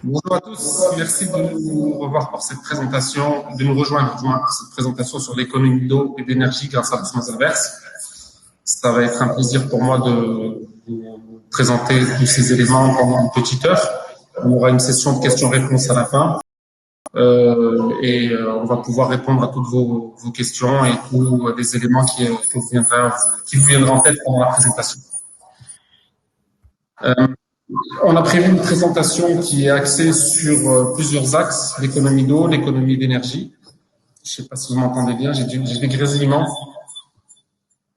Bonjour à tous, merci de nous revoir pour cette présentation, de nous rejoindre pour cette présentation sur l'économie d'eau et d'énergie grâce à l'osmose inverse. Ça va être un plaisir pour moi de vous présenter tous ces éléments pendant une petite heure. On aura une session de questions-réponses à la fin on va pouvoir répondre à toutes vos questions et tous les éléments qui vous viendront en tête pendant la présentation. On a prévu une présentation qui est axée sur plusieurs axes, l'économie d'eau, l'économie d'énergie. Je ne sais pas si vous m'entendez bien, j'ai des grésillements.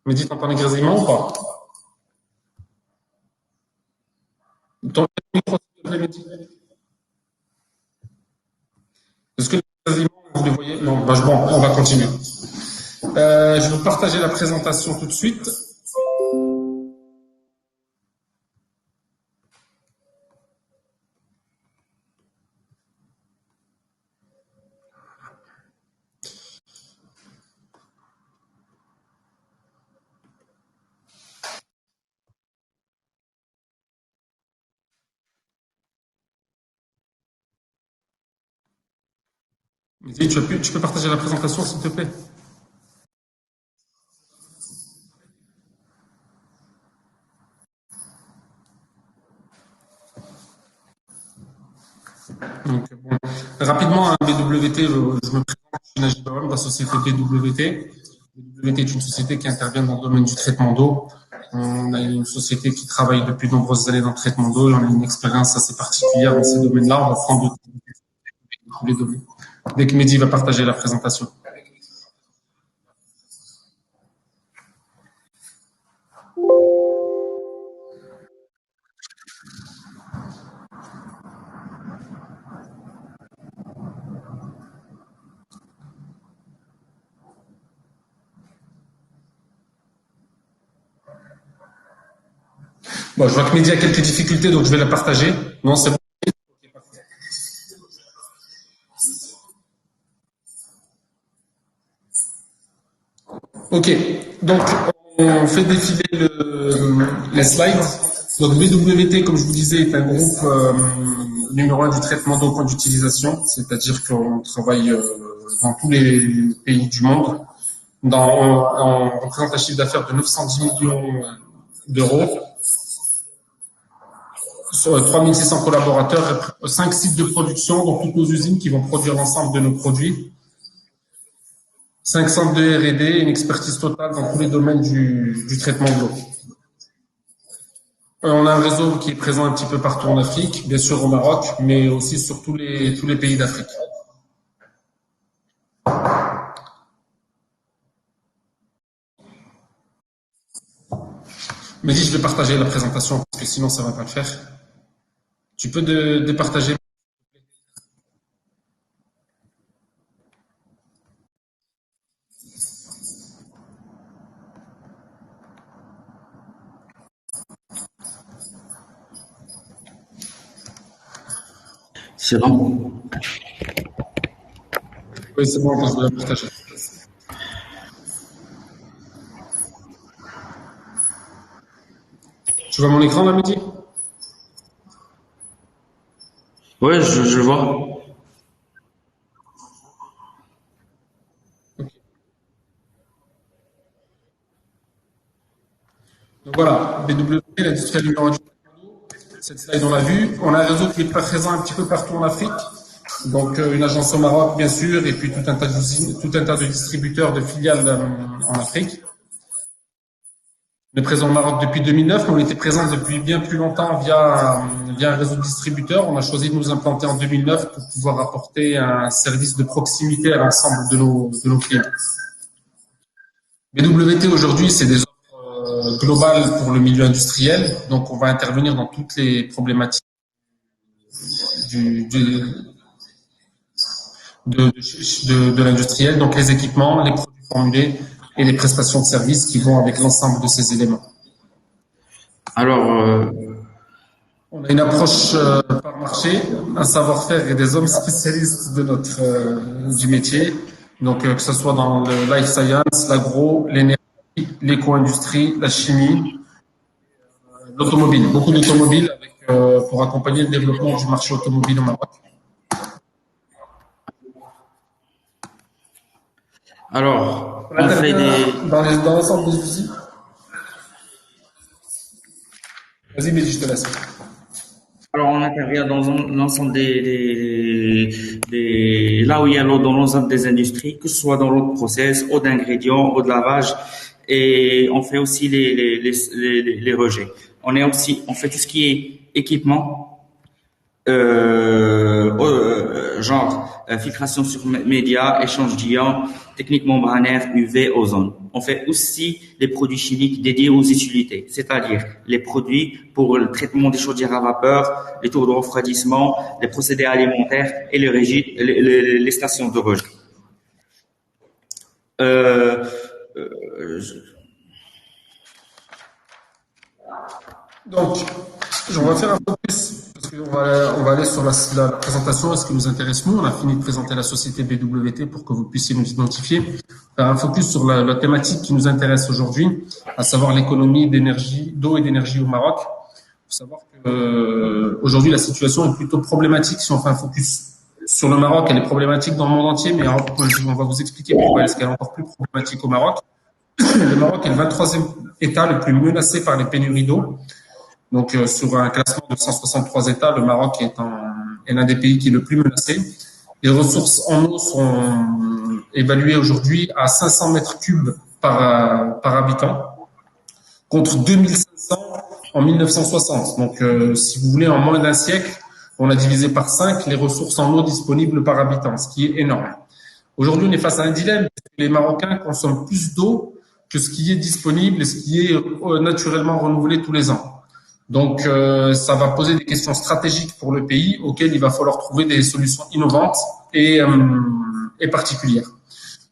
Me dites, t'entends les grésillements ou pas? Ton micro, s'il te plaît, Mehdi. Est-ce que les grésillements, vous les voyez? Non, bon, on va continuer. Je vais vous partager la présentation tout de suite. Mehdi, tu peux partager la présentation, s'il te plaît? Donc, bon, rapidement, BWT, je me présente, je suis Najib Awam de la société BWT. BWT est une société qui intervient dans le domaine du traitement d'eau. On a une société qui travaille depuis de nombreuses années dans le traitement d'eau et on a une expérience assez particulière dans ces domaines-là. On va prendre tous les domaines. Dès que Mehdi va partager la présentation. Bon, je vois que Mehdi a quelques difficultés, donc je vais la partager. Non, c'est bon. Ok, donc on fait défiler les slides. Donc BWT, comme je vous disais, est un groupe numéro un du traitement d'eau point d'utilisation, c'est-à-dire qu'on travaille dans tous les pays du monde. On représente un chiffre d'affaires de 910 millions d'euros, sur 3600 collaborateurs, 5 sites de production, donc toutes nos usines qui vont produire l'ensemble de nos produits. 5 centres de R&D, une expertise totale dans tous les domaines du traitement de l'eau. On a un réseau qui est présent un petit peu partout en Afrique, bien sûr au Maroc, mais aussi sur tous les pays d'Afrique. Mais dis, je vais partager la présentation parce que sinon ça va pas le faire. Tu peux départager. C'est bon. Oui, c'est bon, je vais la partager. Tu vois mon écran là, Mehdi? Ouais, je vois. Donc voilà, BWT, l'industrie numéro 1 du cette slide on l'a vu. On a un réseau qui est présent un petit peu partout en Afrique. Donc une agence au Maroc, bien sûr, et puis tout un tas d'usines, tout un tas de distributeurs, de filiales en Afrique. On est présent au Maroc depuis 2009, mais on était présent depuis bien plus longtemps via un réseau de distributeurs. On a choisi de nous implanter en 2009 pour pouvoir apporter un service de proximité à l'ensemble de nos clients. BWT aujourd'hui, c'est des offres globales pour le milieu industriel. Donc, on va intervenir dans toutes les problématiques de l'industriel, donc les équipements, les produits formulés et les prestations de services qui vont avec l'ensemble de ces éléments. Alors, on a une approche par marché, un savoir-faire et des hommes spécialistes du métier. Donc, que ce soit dans le life science, l'agro, l'énergie, l'éco-industrie, la chimie, l'automobile. Beaucoup d'automobiles avec pour accompagner le développement du marché automobile au Maroc. Alors, On on fait intervient des, dans l'ensemble des outils. Vas-y, Mehdi, je te laisse. alors on intervient dans l'ensemble là où il y a l'eau dans l'ensemble des industries, que ce soit dans l'eau de process, eau d'ingrédients, eau de lavage, et on fait aussi les rejets. On fait tout ce qui est équipement, filtration sur médias, échange d'ions, technique membranaire, UV, ozone. On fait aussi les produits chimiques dédiés aux utilités, c'est-à-dire les produits pour le traitement des chaudières à vapeur, les tours de refroidissement, les procédés alimentaires et les stations de rejet. Euh, Donc, on va faire un focus, parce on va aller sur la présentation, ce qui nous intéresse nous. On a fini de présenter la société BWT pour que vous puissiez nous identifier. Faire un focus sur la thématique qui nous intéresse aujourd'hui, à savoir l'économie d'eau et d'énergie au Maroc. Il faut savoir que aujourd'hui, la situation est plutôt problématique si on fait un focus sur le Maroc. Elle est problématique dans le monde entier, mais on va vous expliquer pourquoi est-ce qu'elle est encore plus problématique au Maroc. Le Maroc est le 23e État le plus menacé par les pénuries d'eau. Donc, sur un classement de 163 États, le Maroc est l'un des pays qui est le plus menacé. Les ressources en eau sont évaluées aujourd'hui à 500 mètres cubes par habitant, contre 2500 en 1960. Donc, si vous voulez, en moins d'un siècle, on a divisé par 5 les ressources en eau disponibles par habitant, ce qui est énorme. Aujourd'hui, on est face à un dilemme. Les Marocains consomment plus d'eau que ce qui est disponible et ce qui est naturellement renouvelé tous les ans. Donc, ça va poser des questions stratégiques pour le pays auxquelles il va falloir trouver des solutions innovantes et particulières.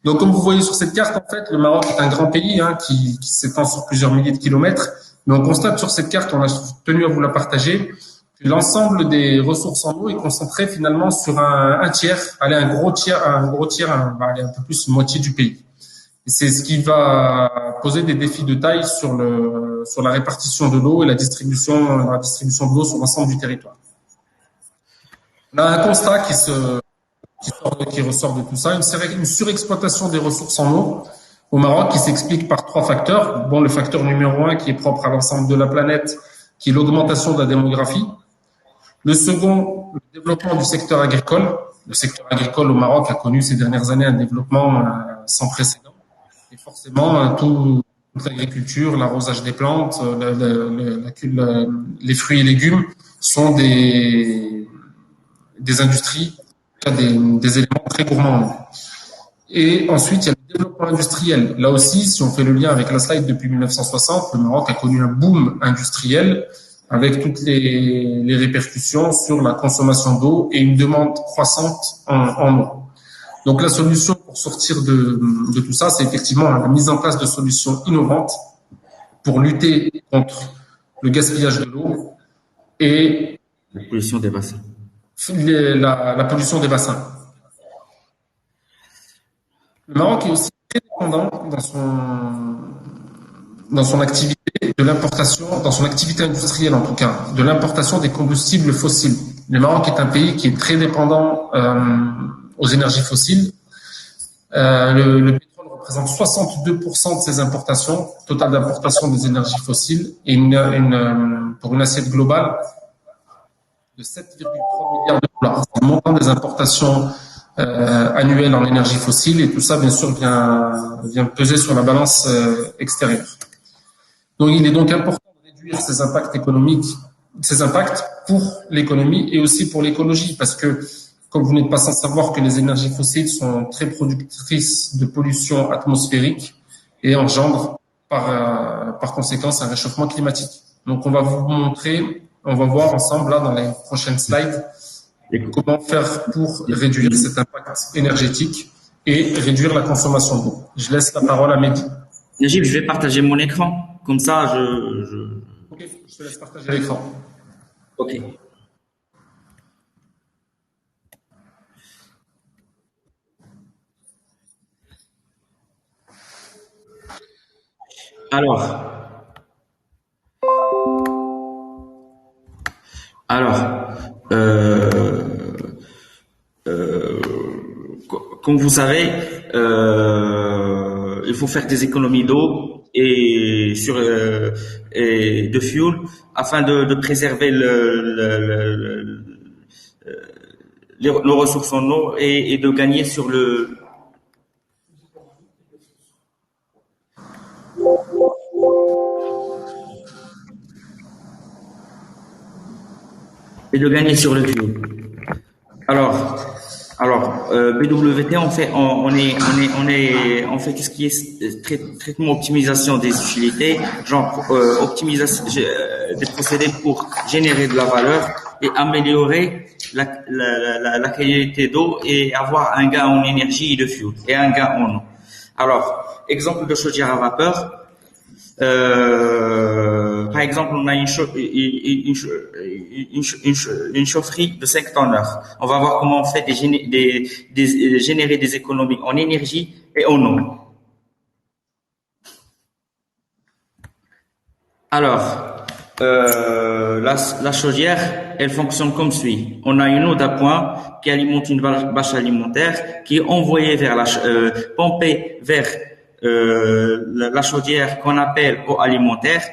Donc, comme vous voyez sur cette carte, en fait, le Maroc est un grand pays qui s'étend sur plusieurs milliers de kilomètres. Mais on constate sur cette carte, on a tenu à vous la partager, que l'ensemble des ressources en eau est concentré finalement sur un tiers, allez, un gros tiers, allez, un peu plus une moitié du pays. Et c'est ce qui va poser des défis de taille sur la répartition de l'eau et la distribution de l'eau sur l'ensemble du territoire. On a un constat qui ressort de tout ça, une surexploitation des ressources en eau au Maroc qui s'explique par 3 facteurs. Bon, le facteur numéro 1 qui est propre à l'ensemble de la planète, qui est l'augmentation de la démographie. Le second, le développement du secteur agricole. Le secteur agricole au Maroc a connu ces dernières années un développement sans précédent. Et forcément, toute l'agriculture, l'arrosage des plantes, les fruits et légumes sont des industries, des éléments très gourmands. Et ensuite, il y a le développement industriel. Là aussi, si on fait le lien avec la slide depuis 1960, le Maroc a connu un boom industriel avec toutes les répercussions sur la consommation d'eau et une demande croissante en eau. Donc la solution pour sortir de tout ça, c'est effectivement la mise en place de solutions innovantes pour lutter contre le gaspillage de l'eau et la pollution des bassins. la pollution des bassins. Le Maroc est aussi très dépendant dans son activité de l'importation, dans son activité industrielle en tout cas, de l'importation des combustibles fossiles. Le Maroc est un pays qui est très dépendant aux énergies fossiles. Le pétrole représente 62% de ses importations, total d'importation des énergies fossiles, et pour une assiette globale de 7,3 milliards de dollars. C'est le montant des importations annuelles en énergie fossile, et tout ça, bien sûr, vient peser sur la balance extérieure. Donc, il est donc important de réduire ces impacts économiques, ces impacts pour l'économie et aussi pour l'écologie, parce que comme vous n'êtes pas sans savoir que les énergies fossiles sont très productrices de pollution atmosphérique et engendrent par conséquence un réchauffement climatique. Donc on va voir ensemble là dans les prochaines slides comment faire pour réduire cet impact énergétique et réduire la consommation d'eau. Je laisse la parole à Mehdi. Najib, je vais partager mon écran. Comme ça, Ok, je te laisse partager l'écran. Ok. Alors, comme vous savez, il faut faire des économies d'eau et de fuel afin de préserver nos ressources en eau et de gagner sur le fuel. BWT, on fait tout ce qui est traitement, optimisation des utilités, genre optimisation des procédés pour générer de la valeur et améliorer la qualité d'eau et avoir un gain en énergie et de fuel et un gain en eau. Alors, exemple de chaudière à vapeur. Par exemple, on a une chaufferie de 5 tonneurs. On va voir comment on fait générer des économies en énergie et en eau. Alors, la chaudière, elle fonctionne comme suit. On a une eau d'appoint qui alimente une bâche alimentaire qui est envoyée pompée vers la chaudière qu'on appelle eau alimentaire.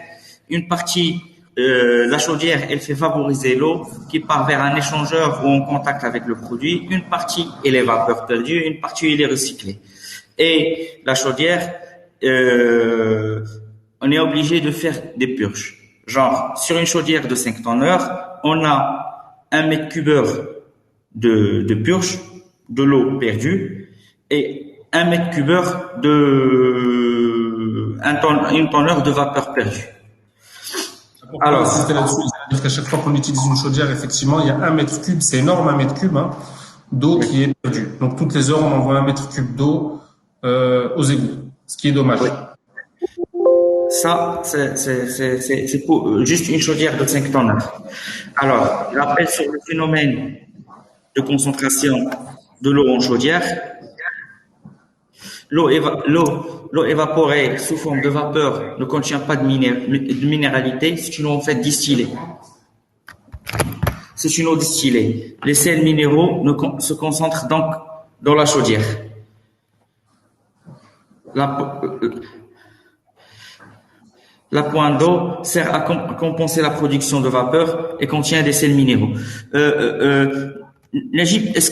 Une partie, la chaudière, elle fait vaporiser l'eau qui part vers un échangeur ou en contact avec le produit. Une partie, elle est vapeur perdue, une partie, elle est recyclée. Et la chaudière, on est obligé de faire des purges. Genre, sur une chaudière de 5 tonneurs, on a 1 mètre cubeur de purge, de l'eau perdue, et 1 mètre cubeur une tonneur de vapeur perdue. Alors, insister là-dessus, c'est-à-dire qu'à chaque fois qu'on utilise une chaudière, effectivement, il y a 1 mètre cube, c'est énorme, 1 mètre cube, d'eau qui est perdue. Donc, toutes les heures, on envoie 1 mètre cube d'eau aux égouts, ce qui est dommage. Oui. Ça, c'est pour juste une chaudière de 5 tonnes. Alors, rappel sur le phénomène de concentration de l'eau en chaudière. L'eau évaporée sous forme de vapeur ne contient pas de minéralité, c'est une eau en fait distillée. C'est une eau distillée. Les sels minéraux se concentrent donc dans la chaudière. La pointe d'eau sert à compenser la production de vapeur et contient des sels minéraux. Najib, est-ce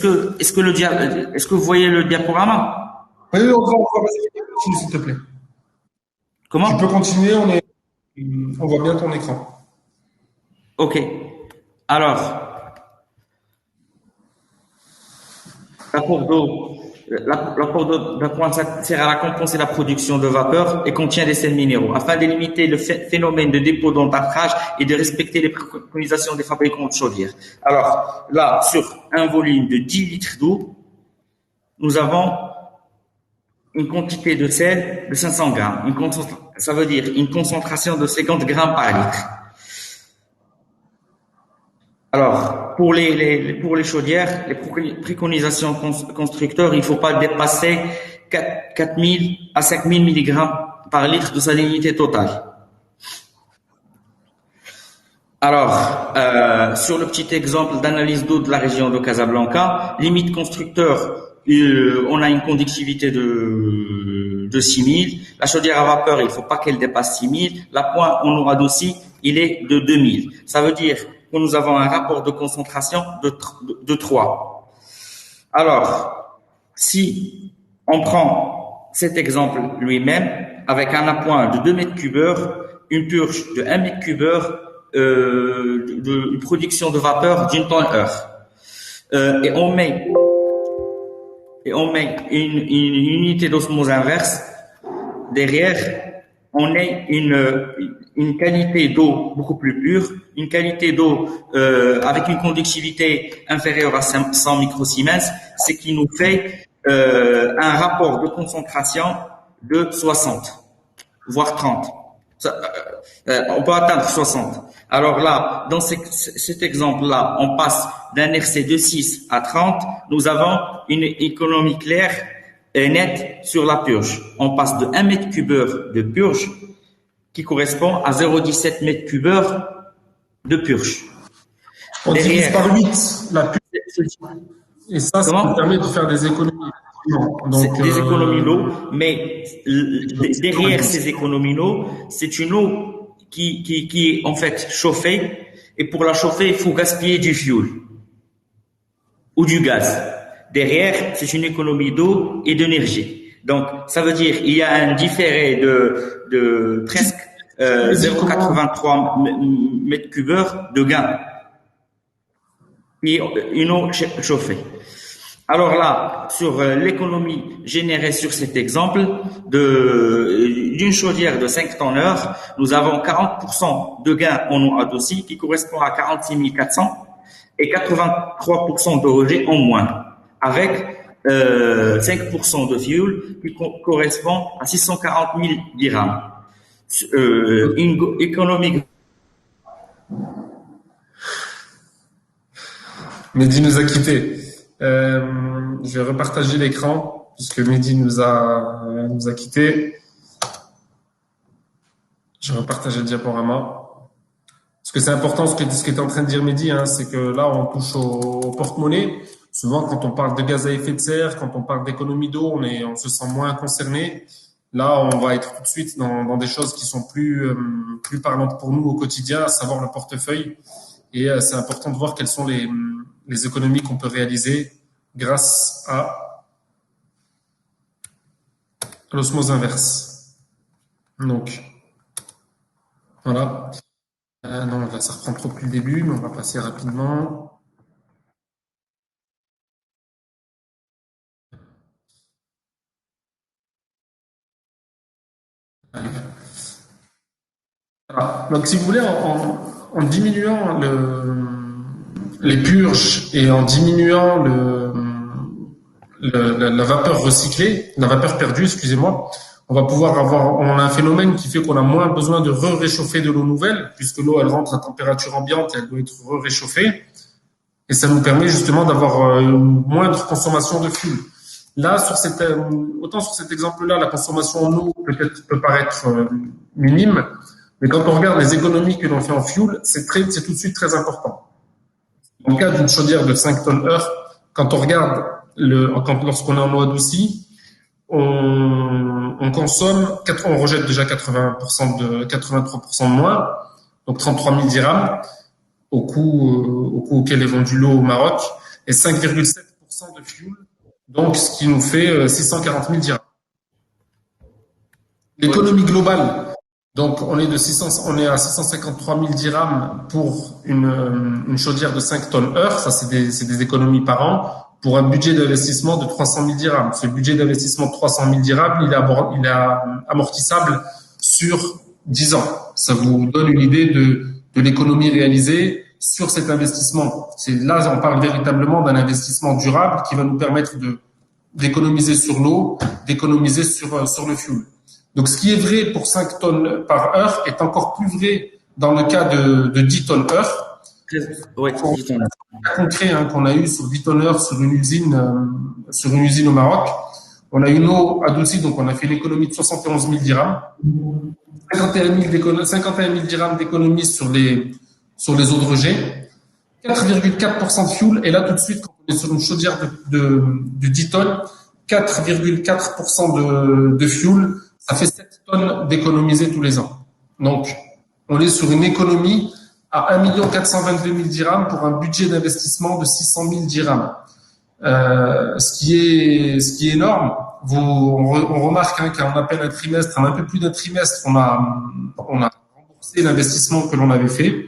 que vous voyez le diaporama? Oui, on va continuer, s'il te plaît. Comment? Tu peux continuer, on voit bien ton écran. Ok. Alors, l'apport d'eau d'appoint sert à compenser la production de vapeur et contient des sels minéraux. Afin de limiter le phénomène de dépôt d'entassage et de respecter les préconisations des fabricants de chaudières. Alors, là, sur un volume de 10 litres d'eau, nous avons une quantité de sel de 500 grammes. Ça veut dire une concentration de 50 grammes par litre. Alors, pour les chaudières, les préconisations constructeurs, il ne faut pas dépasser 4000 à 5000 mg par litre de salinité totale. Alors, sur le petit exemple d'analyse d'eau de la région de Casablanca, limite constructeur, on a une conductivité de 6000. La chaudière à vapeur, il ne faut pas qu'elle dépasse 6000. La pointe en eau adoucie, il est de 2000. Ça veut dire que nous avons un rapport de concentration de 3. Alors, si on prend cet exemple lui-même, avec un appoint de 2 mètres cubeurs, une purge de 1 mètre cubeur, une production de vapeur d'une tonne heure. Et on met une unité d'osmose inverse. Derrière, on a une qualité d'eau beaucoup plus pure, une qualité d'eau avec une conductivité inférieure à 100 microsiemens, ce qui nous fait un rapport de concentration de 60, voire 30. On peut atteindre 60. Alors là, dans cet exemple-là, on passe d'un RC de 6 à 30. Nous avons une économie claire et nette sur la purge. On passe de 1 mètre cubeur de purge qui correspond à 0,17 mètres cubeur de purge. On divise par 8 la purge. Et ça nous permet de faire des économies. c'est des économies d'eau, mais derrière ces économies d'eau, c'est une eau qui est en fait chauffée, et pour la chauffer, il faut gaspiller du fuel ou du gaz. Derrière, c'est une économie d'eau et d'énergie. Donc, ça veut dire il y a un différé de presque 0,83 mètres cubeurs de gain. Et une eau chauffée. Alors là, sur l'économie générée sur cet exemple d'une chaudière de 5 tonnes-heure, nous avons 40% de gain en eau adoucie qui correspond à 46 400 et 83% de rejet en moins, avec 5% de fuel qui correspond à 640 000 dirhams. Une économie. Mehdi nous a quittés. Je vais repartager l'écran puisque Mehdi nous a quittés. Je vais repartager le diaporama. Parce que c'est important ce que tu es en train de dire, Mehdi, hein, c'est que là, on touche au porte-monnaie. Souvent, quand on parle de gaz à effet de serre, quand on parle d'économie d'eau, on se sent moins concerné. Là, on va être tout de suite dans des choses qui sont plus parlantes pour nous au quotidien, à savoir le portefeuille. Et c'est important de voir quelles sont les économies qu'on peut réaliser grâce à l'osmose inverse. Donc, voilà. Non, là, ça reprend trop depuis le début, mais on va passer rapidement. Voilà. Donc, si vous voulez, en diminuant les purges et en diminuant la vapeur recyclée, la vapeur perdue, excusez-moi, on a un phénomène qui fait qu'on a moins besoin de réchauffer de l'eau nouvelle, puisque l'eau, elle rentre à température ambiante et elle doit être réchauffée. Et ça nous permet justement d'avoir une moindre consommation de fuel. Là, autant sur cet exemple-là, la consommation en eau peut paraître minime, mais quand on regarde les économies que l'on fait en fuel, c'est tout de suite très important. Dans le cas d'une chaudière de 5 tonnes-heure, quand on regarde lorsqu'on est en eau adoucie, on consomme, on rejette déjà 83% de moins, donc 33 000 dirhams au coût auquel est vendue l'eau au Maroc, et 5,7% de fuel, donc ce qui nous fait 640 000 dirhams. L'économie globale, donc on est à 653 000 dirhams pour une chaudière de 5 tonnes-heure, ça c'est des économies par an, pour un budget d'investissement de 300 000 dirhams. Ce budget d'investissement de 300 000 dirhams, il est amortissable sur 10 ans. Ça vous donne une idée de l'économie réalisée sur cet investissement. Là, on parle véritablement d'un investissement durable qui va nous permettre d'économiser sur l'eau, d'économiser sur le fuel. Donc, ce qui est vrai pour 5 tonnes par heure est encore plus vrai dans le cas de 10 tonnes heure. Ouais, 10 tonnes. Concret qu'on a eu sur 10 tonnes heure sur une usine au Maroc. On a une eau adoucie, donc on a fait l'économie de 71 000 dirhams. 51 000 dirhams d'économie sur les eaux de rejet. 4,4% de fuel. Et là, tout de suite, quand on est sur une chaudière de 10 tonnes, 4,4% de fuel, ça fait 7 tonnes d'économiser tous les ans. Donc, on est sur une économie à 1 422 000 dirhams pour un budget d'investissement de 600 000 dirhams. Ce qui est énorme. On remarque qu'en à peine un trimestre, en un peu plus d'un trimestre, on a remboursé l'investissement que l'on avait fait.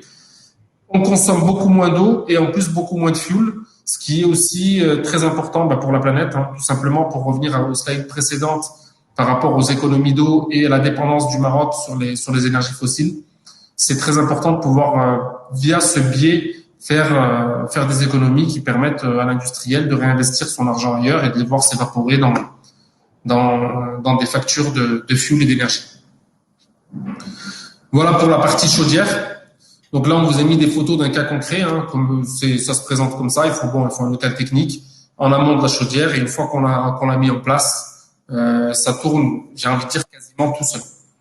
On consomme beaucoup moins d'eau et en plus beaucoup moins de fuel, ce qui est aussi très important pour la planète, tout simplement pour revenir aux slides précédentes par rapport aux économies d'eau et à la dépendance du Maroc sur les énergies fossiles. C'est très important de pouvoir, via ce biais, faire des économies qui permettent à l'industriel de réinvestir son argent ailleurs et de les voir s'évaporer dans des factures de fuel et d'énergie. Voilà pour la partie chaudière. Donc là, on vous a mis des photos d'un cas concret, comme ça se présente comme ça. Il faut un local technique en amont de la chaudière, et une fois qu'on l'a mis en place, ça tourne, j'ai envie de dire,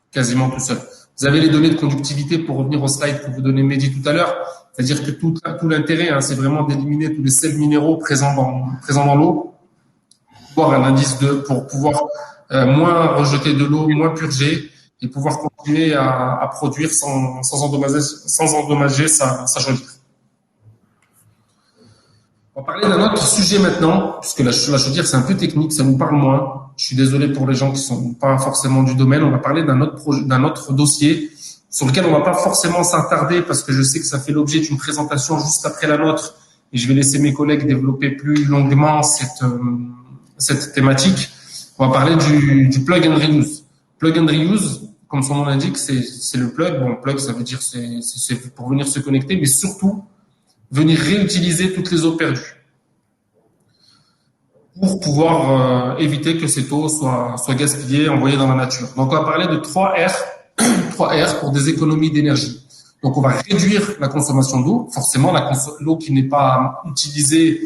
quasiment tout seul. Vous avez les données de conductivité pour revenir au slide que vous donnez Mehdi tout à l'heure. C'est-à-dire que tout l'intérêt, c'est vraiment d'éliminer tous les sels minéraux présents dans l'eau. avoir un indice 2 pour pouvoir moins rejeter de l'eau, moins purger et pouvoir continuer à produire sans endommager sa chaudière. On va parler d'un autre sujet maintenant, puisque la chaudière c'est un peu technique, ça nous parle moins. Je suis désolé pour les gens qui sont pas forcément du domaine. On va parler d'un autre dossier sur lequel on va pas forcément s'attarder parce que je sais que ça fait l'objet d'une présentation juste après la nôtre et je vais laisser mes collègues développer plus longuement cette thématique. On va parler du plug and reuse. Plug and reuse, comme son nom l'indique, c'est le plug. Bon, plug, ça veut dire c'est pour venir se connecter, mais surtout venir réutiliser toutes les eaux perdues pour pouvoir éviter que cette eau soit gaspillée, envoyée dans la nature. Donc, on va parler de 3 R, 3 R pour des économies d'énergie. Donc, on va réduire la consommation d'eau. Forcément, l'eau qui n'est pas utilisée,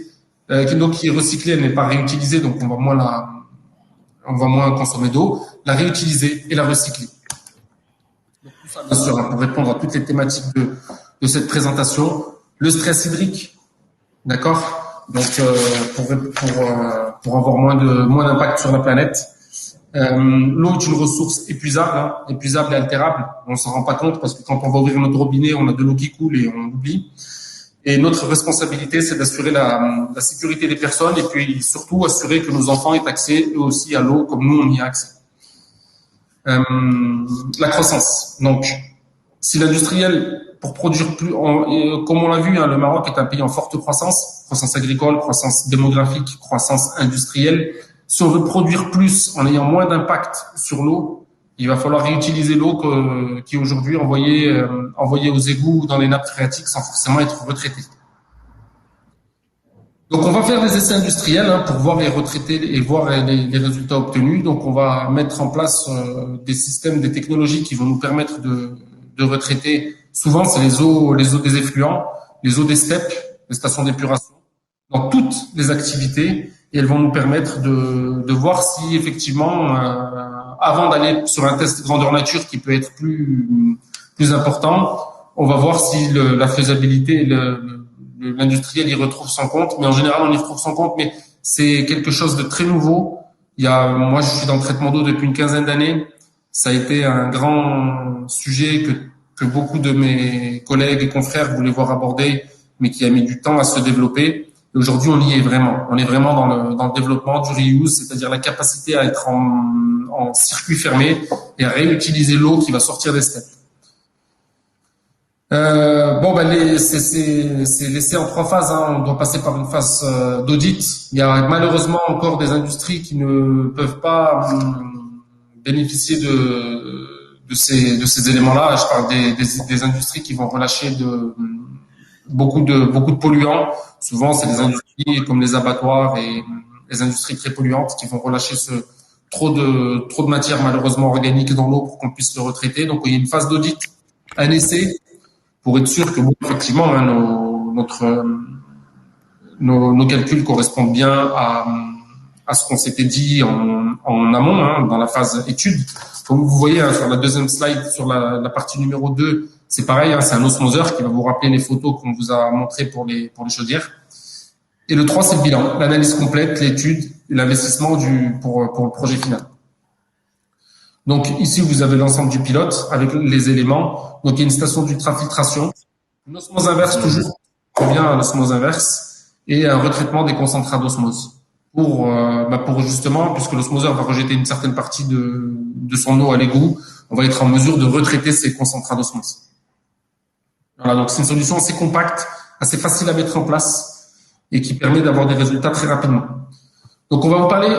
l'eau qui est recyclée, elle n'est pas réutilisée, donc on va moins consommer d'eau. La réutiliser et la recycler. Donc, tout ça, bien sûr, pour répondre à toutes les thématiques de cette présentation. Le stress hydrique, d'accord. Donc pour avoir moins d'impact sur la planète. L'eau est une ressource épuisable, épuisable et altérable. On s'en rend pas compte parce que quand on va ouvrir notre robinet, on a de l'eau qui coule et on l'oublie. Et notre responsabilité, c'est d'assurer la sécurité des personnes et puis surtout assurer que nos enfants aient accès eux aussi à l'eau comme nous on y a accès. La croissance. Donc, si l'industriel pour produire plus, comme on l'a vu, le Maroc est un pays en forte croissance agricole, croissance démographique, croissance industrielle. Si on veut produire plus en ayant moins d'impact sur l'eau, il va falloir réutiliser l'eau qui est aujourd'hui envoyée aux égouts ou dans les nappes phréatiques sans forcément être retraitée. Donc on va faire des essais industriels pour voir les retraités et voir les résultats obtenus. Donc on va mettre en place des systèmes, des technologies qui vont nous permettre de retraiter. Souvent, c'est les eaux des effluents, les eaux des steppes, les stations d'épuration, dans toutes les activités, et elles vont nous permettre de voir si effectivement, avant d'aller sur un test grandeur nature qui peut être plus important, on va voir si la faisabilité, l'industriel y retrouve son compte. Mais en général, on y retrouve son compte, mais c'est quelque chose de très nouveau. Moi, je suis dans le traitement d'eau depuis une quinzaine d'années. Ça a été un grand sujet que beaucoup de mes collègues et confrères voulaient voir aborder, mais qui a mis du temps à se développer. Et aujourd'hui, on y est vraiment. On est vraiment dans le développement du reuse, c'est-à-dire la capacité à être en circuit fermé et à réutiliser l'eau qui va sortir des steppes. C'est laissé en 3 phases. On doit passer par une phase d'audit. Il y a malheureusement encore des industries qui ne peuvent pas bénéficier de ces éléments-là. Je parle des industries qui vont relâcher beaucoup de polluants. Souvent, c'est des industries comme les abattoirs et les industries très polluantes qui vont relâcher trop de matière malheureusement organique dans l'eau pour qu'on puisse le retraiter. Donc, il y a une phase d'audit, un essai, pour être sûr que effectivement nos calculs correspondent bien à ce qu'on s'était dit en amont, dans la phase étude. Comme vous voyez sur la deuxième slide, sur la partie numéro 2, c'est pareil, c'est un osmoseur qui va vous rappeler les photos qu'on vous a montrées pour les chaudières. Et le 3, c'est le bilan, l'analyse complète, l'étude et l'investissement pour le projet final. Donc ici, vous avez l'ensemble du pilote avec les éléments. Donc il y a une station d'ultrafiltration, une osmose inverse toujours, on revient à l'osmose inverse, et un retraitement des concentrats d'osmose. Pour justement, puisque l'osmoseur va rejeter une certaine partie de son eau à l'égout, on va être en mesure de retraiter ces concentrats d'osmose. Voilà, donc c'est une solution assez compacte, assez facile à mettre en place et qui permet d'avoir des résultats très rapidement. Donc on va vous parler,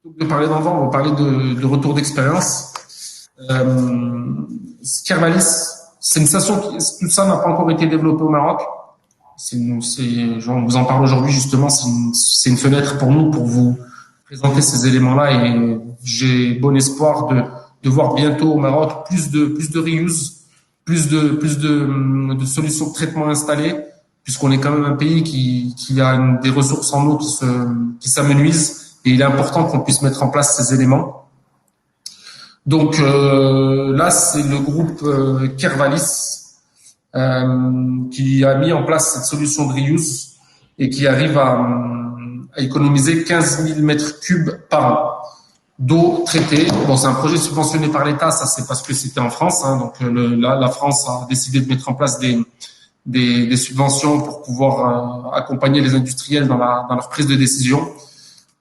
plutôt que de parler d'envers, on va parler de retour d'expérience. Kervalis, c'est une station tout ça n'a pas encore été développé au Maroc. On vous en parle aujourd'hui justement, c'est une fenêtre pour nous pour vous présenter ces éléments-là et j'ai bon espoir de voir bientôt au Maroc plus de reuse, plus de solutions de traitement installées, puisqu'on est quand même un pays qui a des ressources en eau qui s'amenuisent et il est important qu'on puisse mettre en place ces éléments. Donc là, c'est le groupe Kervalis qui a mis en place cette solution de reuse et qui arrive à économiser 15 000 mètres cubes par an d'eau traitée. Bon, c'est un projet subventionné par l'État, ça c'est parce que c'était en France. Hein, donc la France a décidé de mettre en place des subventions pour pouvoir accompagner les industriels dans leur prise de décision.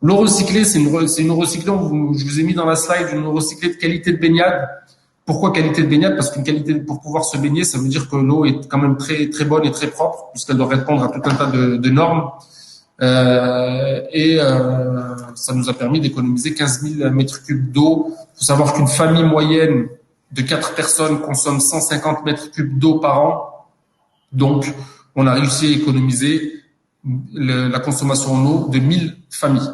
L'eau recyclée, c'est une eau recyclée, je vous ai mis dans la slide, une eau recyclée de qualité de baignade. Pourquoi qualité de baignade? Parce qu'une qualité, pour pouvoir se baigner, ça veut dire que l'eau est quand même très, très bonne et très propre, puisqu'elle doit répondre à tout un tas de normes. Ça nous a permis d'économiser 15 000 mètres cubes d'eau. Il faut savoir qu'une famille moyenne de 4 personnes consomme 150 mètres cubes d'eau par an. Donc, on a réussi à économiser la consommation en eau de 1000 familles,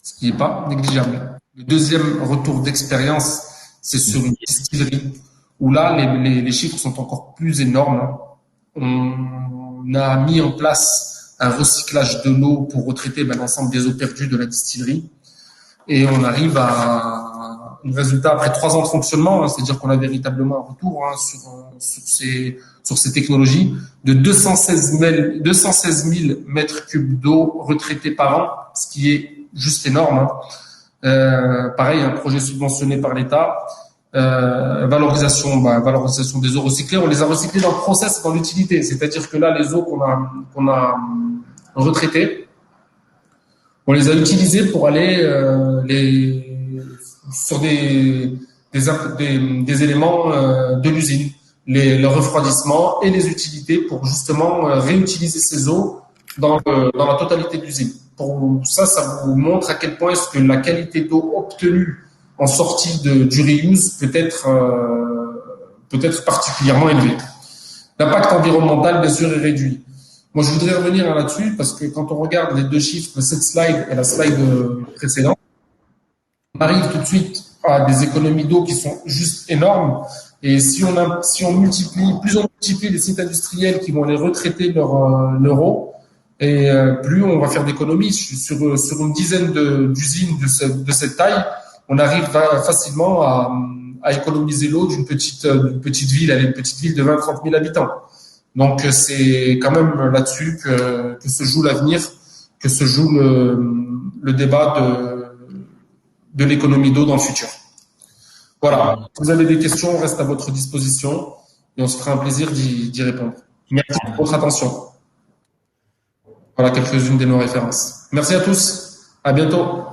ce qui n'est pas négligeable. Le deuxième retour d'expérience, c'est sur une distillerie, où là, les chiffres sont encore plus énormes. On a mis en place un recyclage de l'eau pour retraiter l'ensemble des eaux perdues de la distillerie. Et on arrive à un résultat après 3 ans de fonctionnement, c'est-à-dire qu'on a véritablement un retour sur ces technologies de 216 000 mètres cubes d'eau retraités par an, ce qui est juste énorme. Pareil, un projet subventionné par l'État. Valorisation des eaux recyclées. On les a recyclées dans le process, dans l'utilité. C'est-à-dire que là, les eaux qu'on a retraitées, on les a utilisées pour aller sur des éléments de l'usine, le refroidissement et les utilités pour justement réutiliser ces eaux dans la totalité de l'usine. Pour ça vous montre à quel point est-ce que la qualité d'eau obtenue en sortie du reuse peut être particulièrement élevé. L'impact environnemental, bien sûr, est réduit. Moi, je voudrais revenir là-dessus parce que quand on regarde les deux chiffres de cette slide et la slide précédente, on arrive tout de suite à des économies d'eau qui sont juste énormes. Et si on multiplie les sites industriels qui vont aller retraiter leur eau, et plus on va faire d'économies. Sur une dizaine d'usines de cette taille, on arrive facilement à économiser l'eau d'une petite ville, une petite ville de 20-30 000 habitants. Donc c'est quand même là-dessus que se joue l'avenir, que se joue le débat de l'économie d'eau dans le futur. Voilà. Si vous avez des questions, on reste à votre disposition et on se fera un plaisir d'y répondre. Merci pour votre attention. Voilà quelques-unes de nos références. Merci à tous. À bientôt.